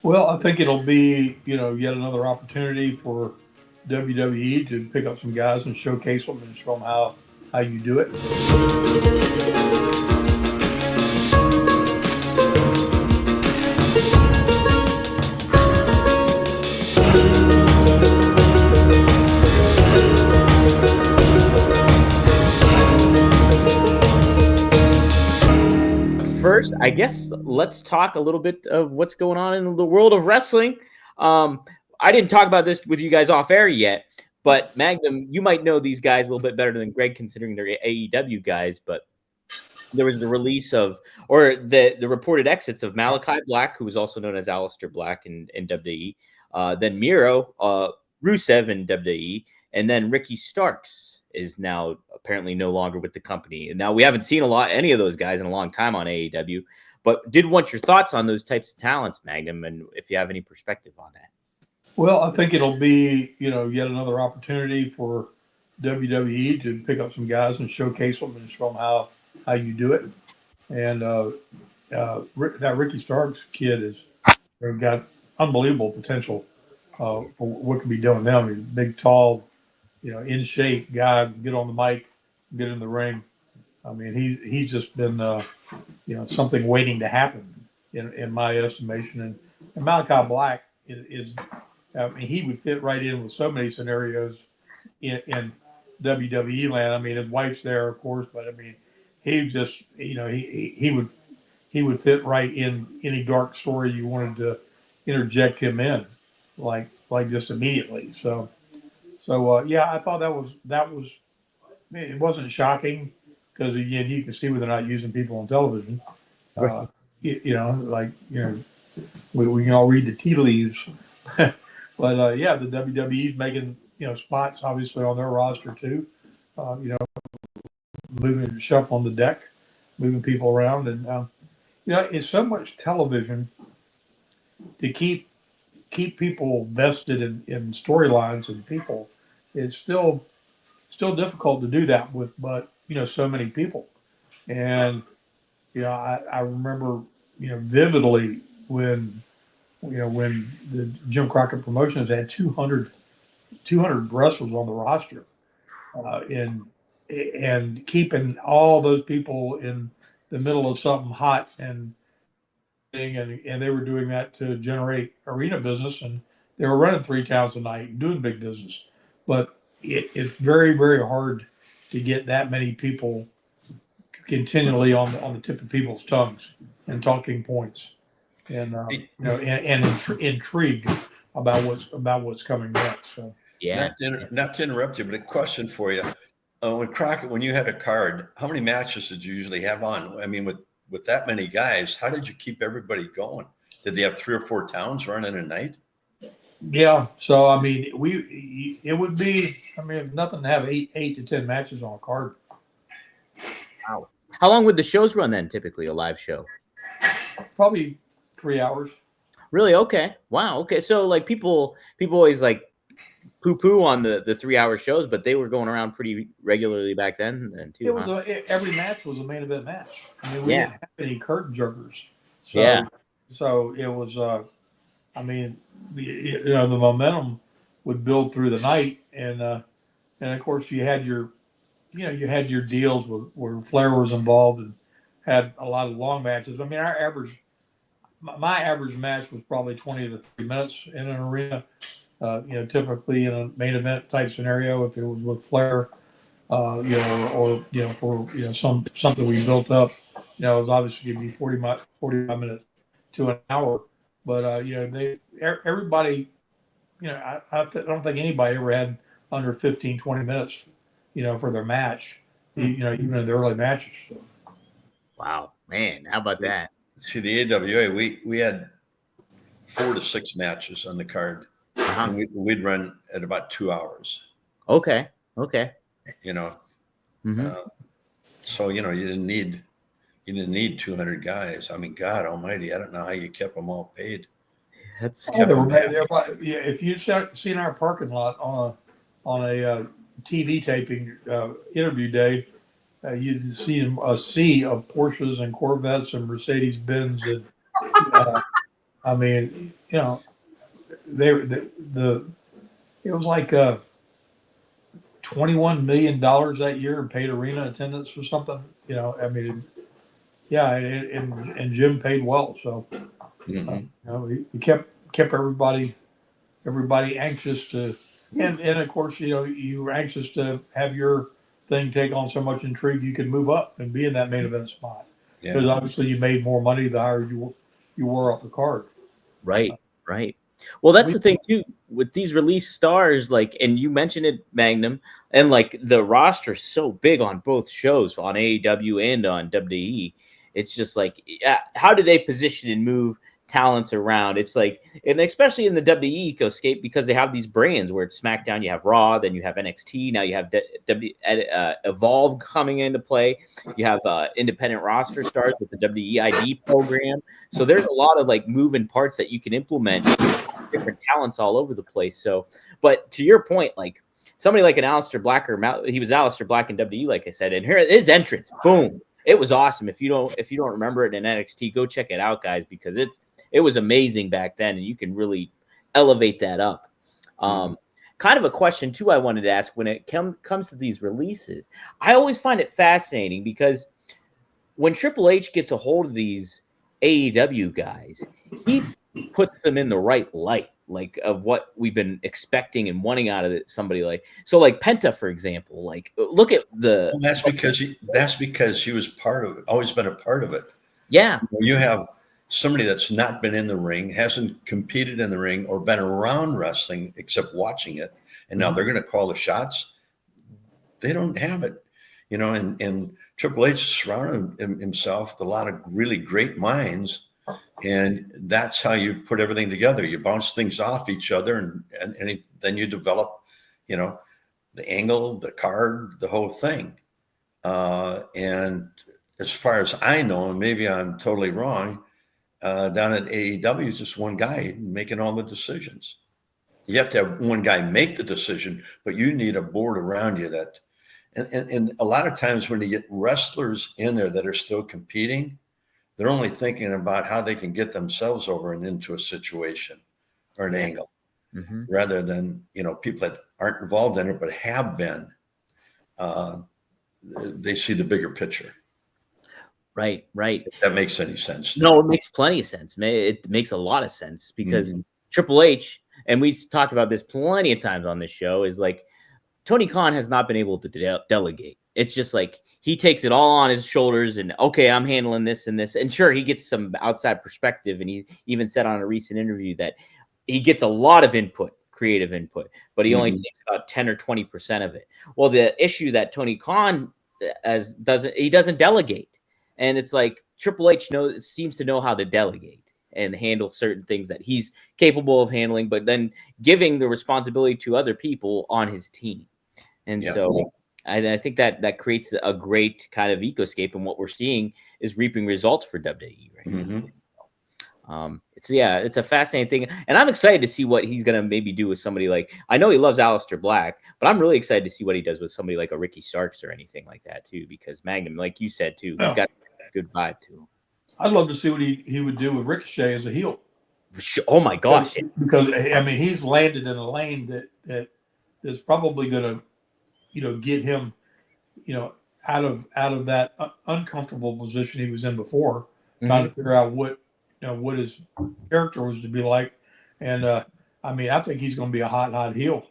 Well, I think it'll be, yet another opportunity for WWE to pick up some guys and showcase them and show them how you do it. First, I guess let's talk a little bit of what's going on in the world of wrestling. Um, I didn't talk about this with you guys off air yet, but Magnum, you might know these guys a little bit better than Greg, considering they're AEW guys. But there was the release of, or the reported exits of Malakai Black, who was also known as Aleister Black in WWE, then Miro, Rusev in WWE, and then Ricky Starks is now apparently no longer with the company. And now we haven't seen any of those guys in a long time on AEW, but did want your thoughts on those types of talents, Magnum, and if you have any perspective on that. Well, I think it'll be, yet another opportunity for WWE to pick up some guys and showcase them and show them how you do it. And that Ricky Starks kid has got unbelievable potential for what could be done with him. He's a big, tall, in shape guy. Get on the mic, get in the ring. I mean, he's just been something waiting to happen in my estimation. And Malachi Black is I mean, he would fit right in with so many scenarios in WWE land. I mean, his wife's there, of course, but I mean, he just he would fit right in any dark story you wanted to interject him in, like just immediately. So yeah, I thought that was. I mean, it wasn't shocking because again, you can see where they're not using people on television. Uh, we can all read the tea leaves, but yeah, the WWE's making spots obviously on their roster too. Moving shuffling the deck, moving people around, and it's so much television to keep people vested in storylines and people. It's still difficult to do that with, but so many people. And I remember vividly when the Jim Crockett Promotions had 200 wrestlers on the roster, and keeping all those people in the middle of something hot and they were doing that to generate arena business, and they were running 3 towns a night and doing big business. But it's very, very hard to get that many people continually on the tip of people's tongues and talking points, and intrigue about what's coming next. So Yeah. Not to interrupt you, but a question for you. When you had a card, how many matches did you usually have on? I mean, with that many guys, how did you keep everybody going? Did they have 3 or 4 towns running a night? yeah, so I mean, it would be, I mean, nothing to have eight to 10 matches on a card. Wow. How long would the shows run then? Typically, a live show. Probably 3 hours. Really? Okay. Wow. Okay. So like people always like poo poo on the 3 hour shows, but they were going around pretty regularly back then It too, was huh? every match was a main event match. I mean, we Yeah. didn't have any curtain jerkers, Yeah. so it was. I mean, the momentum would build through the night, and of course you had your deals where Flair was involved and had a lot of long matches. I mean, my average match was probably 20 to 30 minutes in an arena. Typically in a main event type scenario, if it was with Flair, or for something we built up, it was obviously going to be 45 minutes to an hour. But everybody, I don't think anybody ever had under 15, 20 minutes, for their match, even in the early matches. So. Wow, man, how about that? See, the AWA, we had 4 to 6 matches on the card, Uh-huh. and we'd run at about 2 hours. Okay. Okay. You know, Mm-hmm. uh, so you didn't need 200 guys. I mean, God Almighty, I don't know how you kept them all paid. That's Oh, yeah, if you've seen our parking lot on a TV taping interview day, you'd see a sea of Porsches and Corvettes and Mercedes Benz and uh, I mean, the it was like $21 million that year in paid arena attendance or something. I mean, yeah, and Jim paid well, so Mhm. he kept everybody anxious to, and of course, you were anxious to have your thing take on so much intrigue you could move up and be in that main event spot because Yeah. obviously you made more money the higher you were off the card. Right, right. Well, that's We, the thing too with these release stars, like, and you mentioned it, Magnum, and like the roster is so big on both shows, on AEW and on WWE. It's just like, how do they position and move talents around? It's like, and especially in the WWE ecoscape, because they have these brands where it's SmackDown, you have Raw, then you have NXT, now you have Evolve coming into play. You have independent roster stars with the WEID program. So there's a lot of like moving parts that you can implement, different talents all over the place. So, but to your point, like somebody like an Aleister Black, he was Aleister Black in WWE, like I said, and here his entrance, boom, it was awesome. If you don't remember it in NXT, go check it out, guys, because it was amazing back then, and you can really elevate that up. Kind of a question too I wanted to ask when it comes to these releases. I always find it fascinating because when Triple H gets a hold of these AEW guys, he puts them in the right light, like of what we've been expecting and wanting out of somebody like Penta, for example. Like, look at the. Well, that's because she was part of it, always been a part of it. Yeah. You have somebody that's not been in the ring, hasn't competed in the ring or been around wrestling except watching it, and now they're going to call the shots. They don't have it, and Triple H surrounded himself with a lot of really great minds, and that's how you put everything together. You bounce things off each other, and then you develop, the angle, the card, the whole thing. And as far as I know, and maybe I'm totally wrong, down at AEW is just one guy making all the decisions. You have to have one guy make the decision, but you need a board around you that, and a lot of times when you get wrestlers in there that are still competing, they're only thinking about how they can get themselves over and into a situation or an angle, rather than, people that aren't involved in it but have been. They see the bigger picture. Right. If that makes any sense. No, it makes plenty of sense, man. It makes a lot of sense because Triple H, and we talked about this plenty of times on this show, is like Tony Khan has not been able to delegate. It's just like he takes it all on his shoulders and, okay, I'm handling this and this. And sure, he gets some outside perspective. And he even said on a recent interview that he gets a lot of input, creative input, but he only takes about 10 or 20% of it. Well, the issue that Tony Khan doesn't delegate. And it's like Triple H seems to know how to delegate and handle certain things that he's capable of handling, but then giving the responsibility to other people on his team. And so I think that creates a great kind of ecoscape, and what we're seeing is reaping results for WWE right now. It's a fascinating thing, and I'm excited to see what he's gonna maybe do with somebody like, I know he loves Aleister Black, but I'm really excited to see what he does with somebody like a Ricky Starks or anything like that too, because Magnum, like you said too, he's got a good vibe to him. I'd love to see what he would do with Ricochet as a heel. Oh my gosh! Because I mean, he's landed in a lane that is probably going to, get him, out of that uncomfortable position he was in before, trying to figure out what his character was to be like. And I mean, I think he's going to be a hot heel.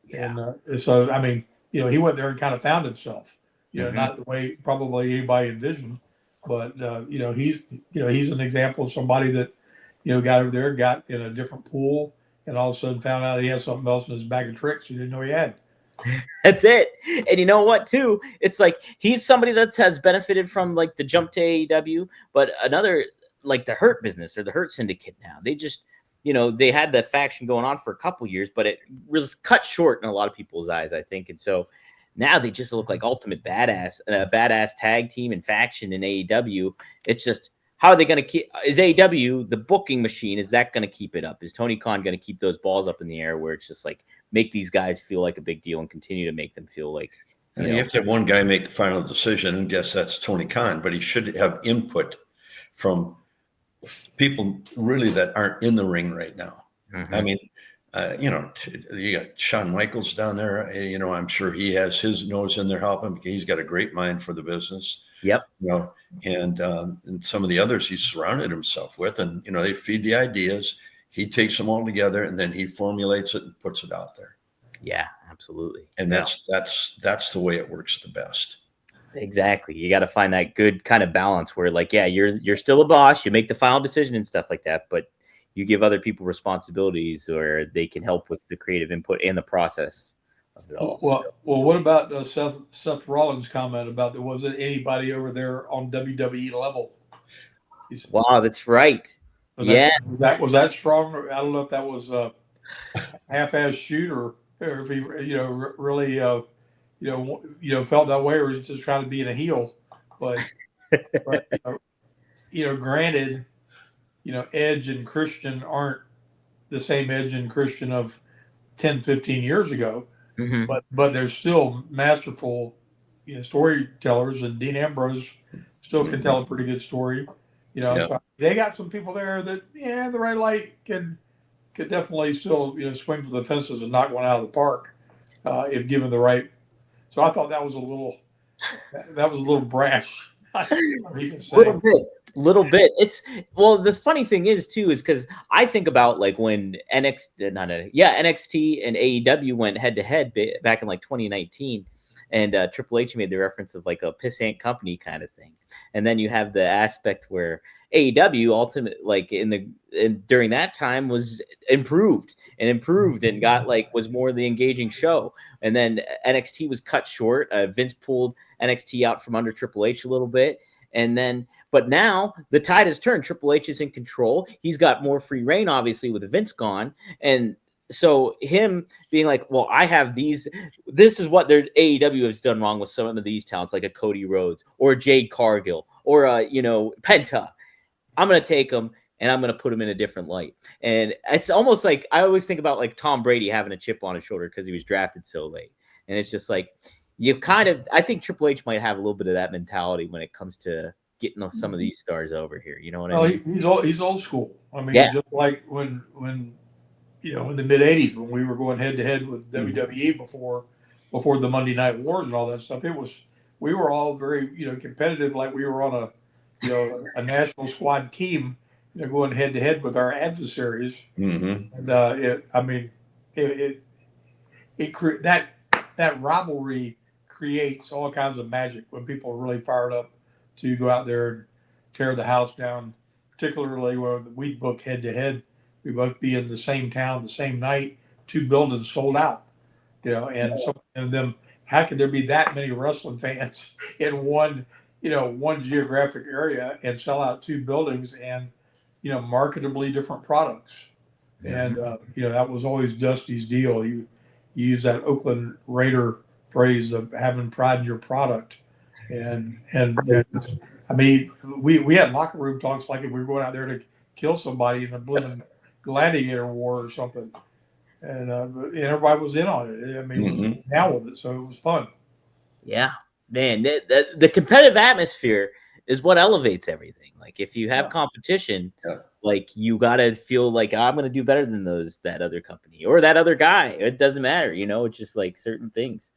Yeah. And so I mean, he went there and kind of found himself. Not the way probably anybody envisioned, but he's an example of somebody that got over there, got in a different pool, and all of a sudden found out he had something else in his bag of tricks he didn't know he had. That's it. And you know what, too? It's like he's somebody that has benefited from like the jump to AEW, but another like the Hurt business or the Hurt Syndicate now. They just, they had the faction going on for a couple years, but it was cut short in a lot of people's eyes, I think. And so now they just look like ultimate badass tag team and faction in AEW. It's just, how are they going to keep? Is AEW, the booking machine, is that going to keep it up? Is Tony Khan going to keep those balls up in the air where it's just like make these guys feel like a big deal and continue to make them feel like, you have to have one guy make the final decision, and guess that's Tony Khan, but he should have input from people really that aren't in the ring right now. Mhm. I mean, you know, you got Shawn Michaels down there. You know, I'm sure he has his nose in there helping because he's got a great mind for the business. Yep. You know, and some of the others he's surrounded himself with, and you know, they feed the ideas. He takes them all together, and then he formulates it and puts it out there. Yeah, absolutely. And Yeah. that's the way it works the best. Exactly. You got to find that good kind of balance where, like, yeah, you're still a boss, you make the final decision and stuff like that, but you give other people responsibilities, or they can help with the creative input and the process of it all. Well, what about Seth Rollins' comment about there wasn't anybody over there on WWE level? Wow, that's right. Yeah. Was that strong? I don't know if that was a half-ass shoot or if he, really, felt that way, or was just trying to be in a heel. But granted, Edge and Christian aren't the same Edge and Christian of 10, 15 years ago, Mm-hmm. but they're still masterful, storytellers, and Dean Ambrose still can tell a pretty good story. So they got some people there that, the right light could definitely still, swing for the fences and knock one out of the park, if given the right. So I thought that was a little brash. Little bit. It's the funny thing is too, is because I think about like when NXT and AEW went head to head back in like 2019, and Triple H made the reference of like a pissant company kind of thing, and then you have the aspect where AEW during that time was improved and got was more the engaging show, and then NXT was cut short. Vince pulled NXT out from under Triple H a little bit, but now the tide has turned. Triple H is in control. He's got more free reign, obviously, with Vince gone. And so him being like, well, I have these. This is what their AEW has done wrong with some of these talents, like a Cody Rhodes or a Jade Cargill or Penta. I'm going to take them and I'm going to put them in a different light. And it's almost like I always think about like Tom Brady having a chip on his shoulder because he was drafted so late. And it's just like I think Triple H might have a little bit of that mentality when it comes to getting some of these stars over here. You know what I mean? He's old school. I mean, just like when in the mid '80s when we were going head to head with WWE before the Monday Night Wars and all that stuff, we were all very competitive, like we were on a national squad team, going head to head with our adversaries. Mm-hmm. And that rivalry creates all kinds of magic when people are really fired up to go out there and tear the house down, particularly when we book head to head. We both be in the same town the same night, 2 buildings sold out, and then how could there be that many wrestling fans in one geographic area and sell out 2 buildings and, marketably different products? Yeah. And, that was always Dusty's deal. You use that Oakland Raider phrase of having pride in your product. And I mean, we had locker room talks like if we were going out there to kill somebody in a blooming gladiator war or something. And everybody was in on it. I mean, it was down with it. So it was fun. Yeah, man, the competitive atmosphere is what elevates everything. Like if you have competition, like you got to feel like I'm going to do better than that other company or that other guy. It doesn't matter. It's just like certain things.